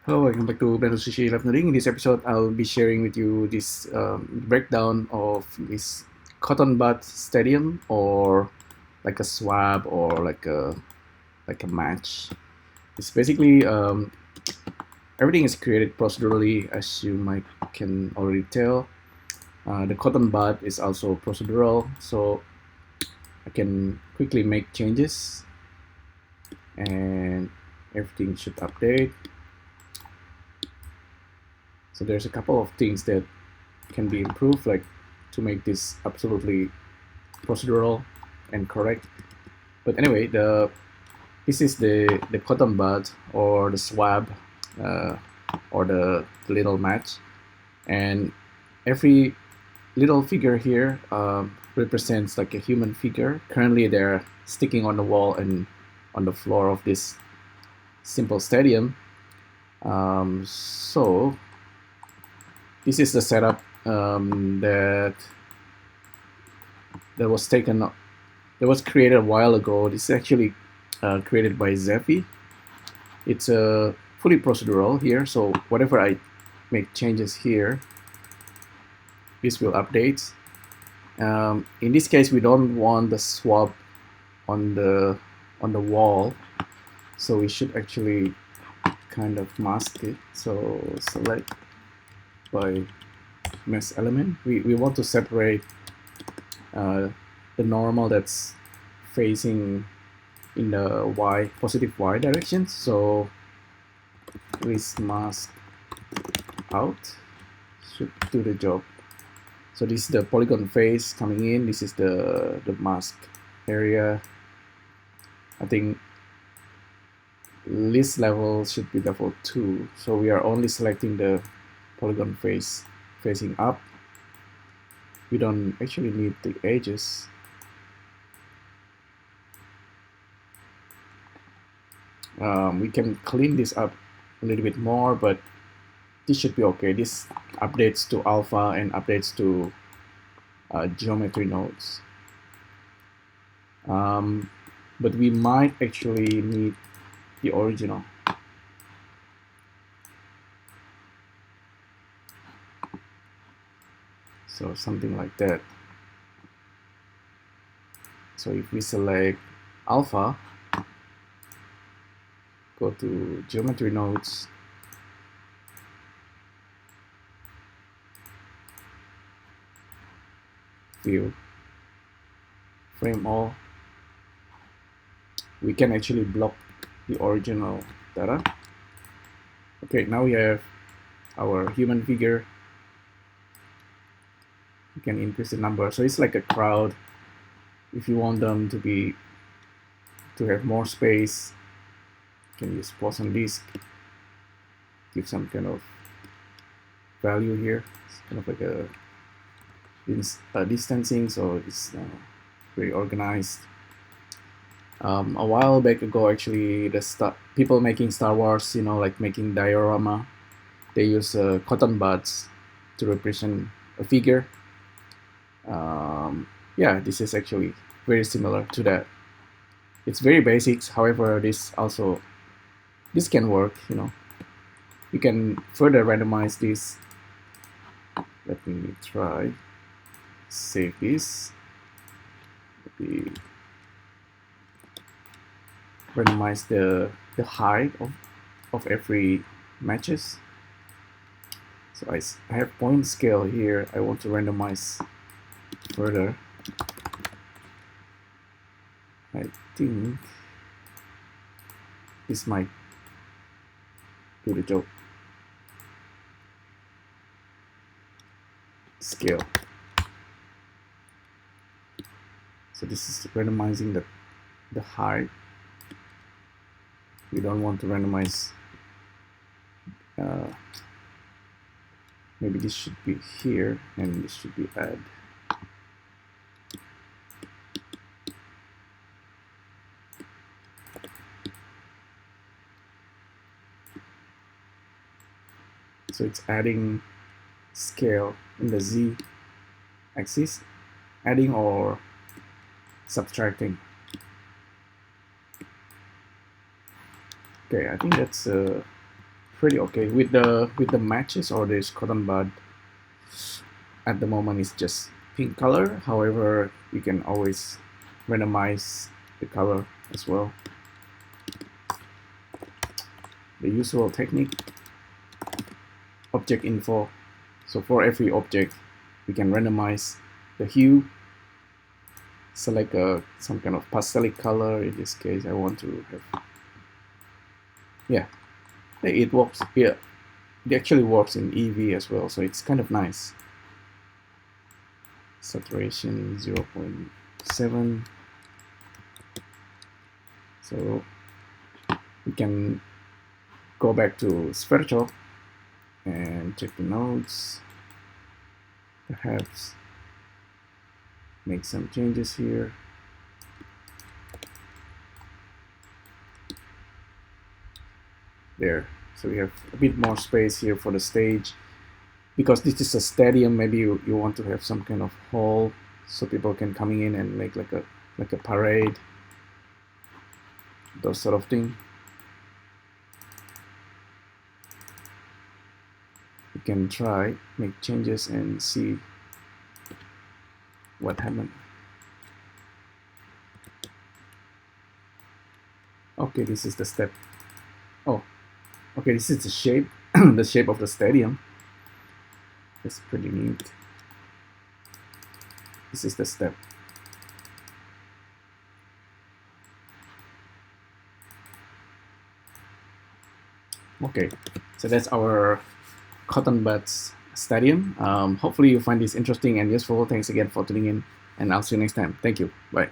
Hello, welcome back to Blender Sushi LiveNoding. In this episode, I'll be sharing with you this breakdown of this cotton bud stadium, or like a swab, or like a match. It's basically everything is created procedurally, as you might can already tell. The cotton bud is also procedural, so I can quickly make changes, and everything should update. So there's a couple of things that can be improved, like to make this absolutely procedural and correct. But anyway, this is the cotton bud, or the swab, uh, or the little match, and every little figure here represents like a human figure. Currently, they're sticking on the wall and on the floor of this simple stadium. So this is the setup that was taken that was created a while ago. This is actually created by Zephy. It's fully procedural here, so whatever I make changes here, this will update. In this case, we don't want the swab on the wall, so we should actually kind of mask it. So select by mesh element. We want to separate the normal that's facing in the positive y direction. So this mask out should do the job. So this is the polygon face coming in. This is the mask area. I think list level should be level 2. So we are only selecting the polygon face facing up. We don't actually need the edges. We can clean this up a little bit more, but this should be okay. This updates to alpha and updates to geometry nodes. But we might actually need the original. So something like that. So if we select alpha, go to geometry nodes, view, frame all, we can actually block the original data. Okay, now we have our human figure. You can increase the number, so it's like a crowd. If you want them to have more space, you can use pause on disk, give some kind of value here. It's kind of like a distancing, so it's very organized. A while back ago, actually, people making Star Wars, like making diorama, they use cotton buds to represent a figure. Yeah, this is actually very similar to that. It's very basic. However, this can work. You can further randomize this. Let me try. Save this. Maybe randomize the height of every matches. So I have point scale here. I want to randomize further. I think this might do the job. Scale. So this is randomizing the height. We don't want to randomize. Maybe this should be here, and this should be add. So it's adding scale in the Z axis, adding or subtracting. Okay, I think that's pretty okay with the matches or this cotton bud. At the moment it's just pink color. However, you can always randomize the color as well. The usual technique, object info. So for every object, we can randomize the hue, select some kind of pastelic color. In this case, I want to have, yeah, it works. Yeah, it actually works in EV as well, so it's kind of nice. Saturation 0.7. So we can go back to SVerchok and check the nodes. Perhaps make some changes here. There. So we have a bit more space here for the stage. Because this is a stadium, maybe you want to have some kind of hall so people can coming in and make like a parade, those sort of thing. You can try make changes and see what happened. Okay, this is the step. Oh, okay, this is the shape, the shape of the stadium. It's pretty neat. This is the step. Okay, so that's our cottonbuds stadium. Hopefully you find this interesting and useful. Thanks again for tuning in, and I'll see you next time. Thank you. Bye.